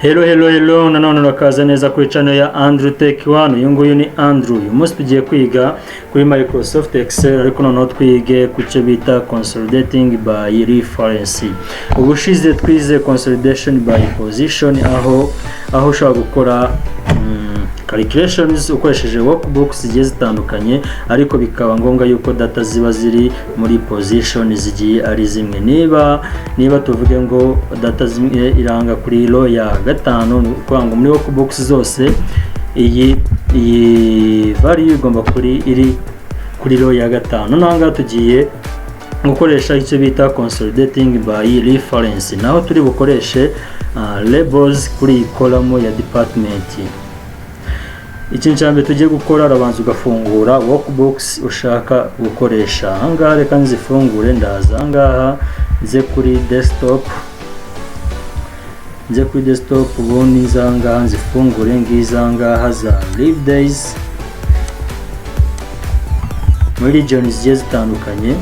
Hello nanone urakaza neza kuri channel ya Andrew Tech One. Uyu nguyu ni Andrew. Uyu munsi tugiye kwiga kuri Microsoft Excel ariko noneho twige ku cyo bita consolidating by reference. Ubushize twize consolidation by position aho ushobora gukora calculations ukoresheje workbooks zigiye zitandukanye ariko bikaba ngombwa yuko data ziba ziri muri position zigiye ari zimwe. Niba tuvuge ngo data zimwe iranga kuri row ya 5 kwanga muri workbooks zose iyi value igomba iri kuri row ya 5. Nanga tugiye gukoresha icyo bita consolidating by reference, naho turi bukoreshe labels kuri column ya department. Ikintu cyambe tugiye gukora, arabanza ugafungura workbooks ushaka gukoresha. Ahangaha reka nzifungure, ndaza ahangaha nze kuri desktop ubundi nzangaha nzifungure ngizangaha za leave days muri regions zigiye zitandukanye.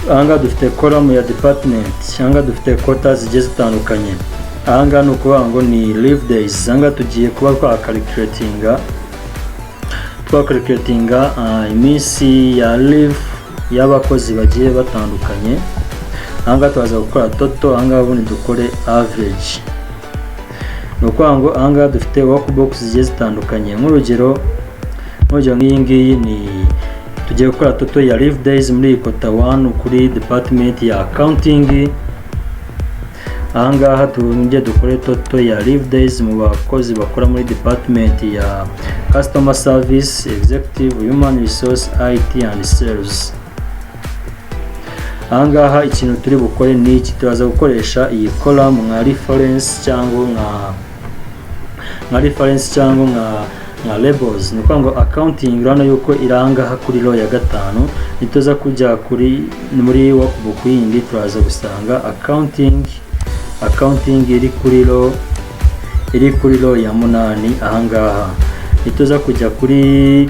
Ahangaha dufite column ya department, ahangaha dufite quota zigiye zitandukanye. Ahangaha ni ukuvuga ngo ni leave days. Ahangaha tugiye kuba twacalculatinga iminsi ya leave y'abakozi bagiye batandukanye. Ahangaha tuzaza gukora total, ahangaha ubundi dukore average. Ni ukuvuga ngo ahangaha dufite workbooks zigiye zitandukanye. Nk'urugero nk'iyi ngiyi ni tugiye gukora total ya leave days muri quota 1 kuri department ya accounting. Ahangaha tujye dukore total ya leave days mu bakozi bakora muri department ya customer service, executive, human resource, IT and sales. Ahangaha ikintu turi bukore ni iki, turaza gukoresha iyi column nka reference cyangwa nka labels. Ni ukuvuga ngo accounting urabona yuko irangaha kuri row ya 5, nituza kujya muri workbook yindi turaza gusanga accounting iri kuri row ya 8. Ahangaha nituza kujya kuri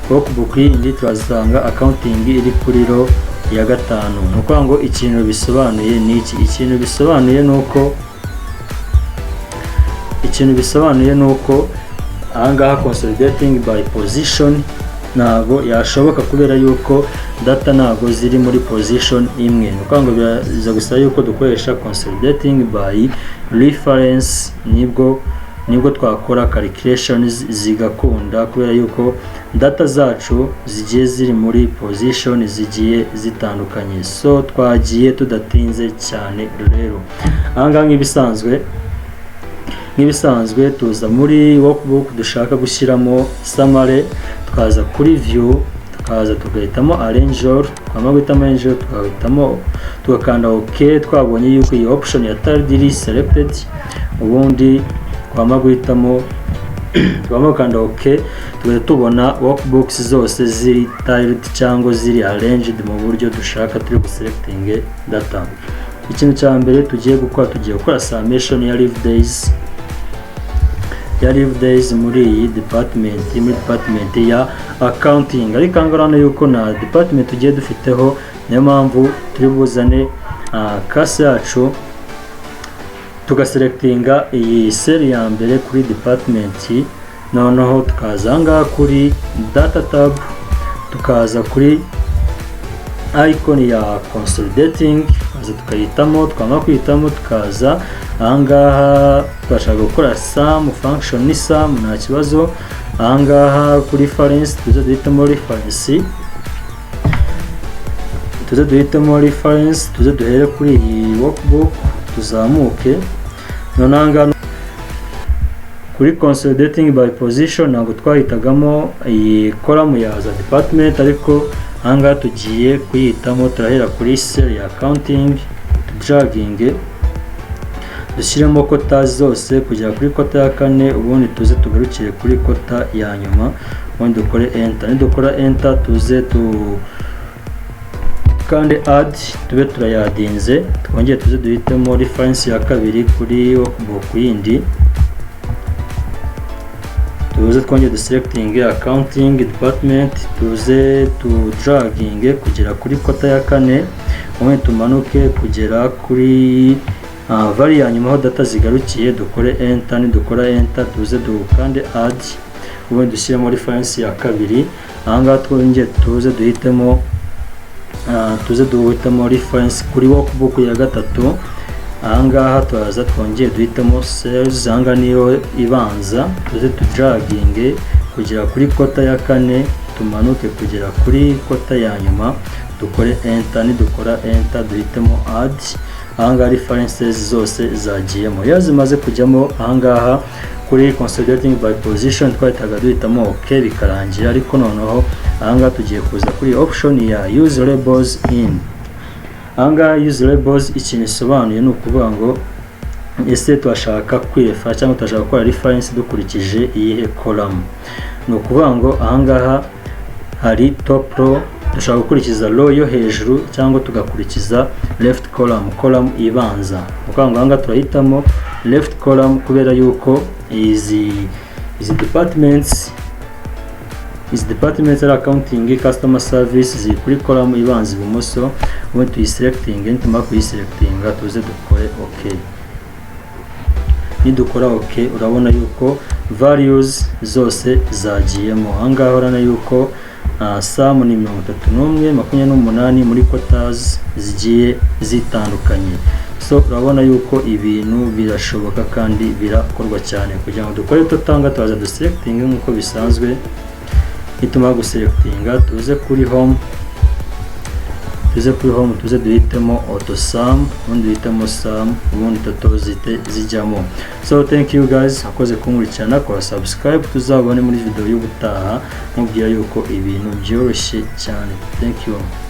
workbook yindi turazanga accounting iri kuri row ya 5. Ni ukuvuga ngo ikintu bisobanuye ni iki, ikintu bisobanuye nuko ahangaha consolidating by position ntago yashoboka kubera yuko data ntago ziri muri position imwe. Ni ukuvuga ngo biza gusaba yuko dukoresha consolidating by reference, nibwo twakora calculations zigakunda kubera yuko data zacu zigiye ziri muri position zigiye zitandukanye. So twagiye tudatinze cyane rero. Ahangaha nk'ibisanzwe tuza muri workbook dushaka gushyiramo summary, tukaza kuri view, tukaza tugahitamo arrange all, tugakanda OK. Twabonye yuko iyi option ya tiled selected, ubundi twamagukanda OK, tugahita tubona workbooks zose ziri tiled cyangwa ziri arranged mu buryo dushaka turi guselecting data. Ikintu cya mbere tugiye gukora summation ya leave days muri iyi department ya accounting. Ariko angana yuko na department tugiye dufiteho, niyo mpamvu turi buzane kase yacu tugaselectinga iyi cell ya mbere kuri department. Noneho tukaza ngaha kuri data tab, tukaza kuri icon ya consolidating, tukayitamo. Twamara kuyitamo tukaza ahangaha twashaka gukora sum function ni sum, nta kibazo. Ahangaha kuri reference tuze duhitamo reference, tuze duhere kuri iyi workbook tuzamuke. None ahangaha kuri consolidating by position ntabwo twahitagamo iyi column ya za department, ariko ahangaha tugiye kuyitamo. Turahera kuri cell ya accounting, dragging dushyiremo quota zose kugera kuri quota ya 4, ubundi tuze tugarukire kuri quota ya nyuma, ubundi dukore enter. Nidukora enter tuze kandi add, tube turayadinze, twongeye tuze duhitemo reference ya 2 kuri workbook yindi, tuze twongere duselecting accounting department, tuze dragging kugera kuri kota ya 4, ubundi tumanuke kugera kuri vari ya nyuma aho data zigarukiye, dukore enter, dukora enter tuze dukande add, ubundi dushyiremo reference ya 2. ahangaha twongere tuze duhitemo reference kuri workbook ya 3. ahangaha turaza twongere duhitemo sales, ahangaha niyo ibanza, tuze dragging kugera kuri kota ya 4, tumanuke kugera kuri kota ya nyuma, dukore enter, dukora enter duhitemo add. ahangaha references zose zagiyemo. iyo zimaze kujyamo ahangaha kuri consolidating by position twahitaga duhitamo OK bikarangira, ariko noneho ahangaha tugiye kuza kuri option ya use labels in. ahangaha use labels ikintu isobanuye ni ukuvuga ngo ese turashaka kwirefa cyangwa turashaka gukora reference dukurikije iyihe column. ni ukuvuga ngo ahangaha hari top row, dushaka gukurikiza row yo hejuru cyangwa tugakurikiza left column ibanza. ukuvuga ngo ahangaha turahitamo left column kubera yuko izi departments ari accounting, customer service ziri kuri column ibanza ibumoso. ubundi tuyiselecting, nitumara kuyiselectinga tuze dukore OK. nidukora OK urabona yuko values zose zagiyemo. ahangaha urabona yuko sum ni 31, 28 muri quotas zigiye zitandukanye. so urabona yuko ibintu birashoboka kandi birakorwa cyane. kugira ngo dukore tutanga tuza duselecting nkuko bisanzwe. nitumara guselectinga tuze kuri home, tuze duhitemo auto sum, ubundi duhitemo sum, ubundi total zijyamo. so thank you guys, akoze kunkurikirana, kora subscribe, tuzabone muri video y'ubutaha mubwira yuko ibintu byoroshye cyane. thank you.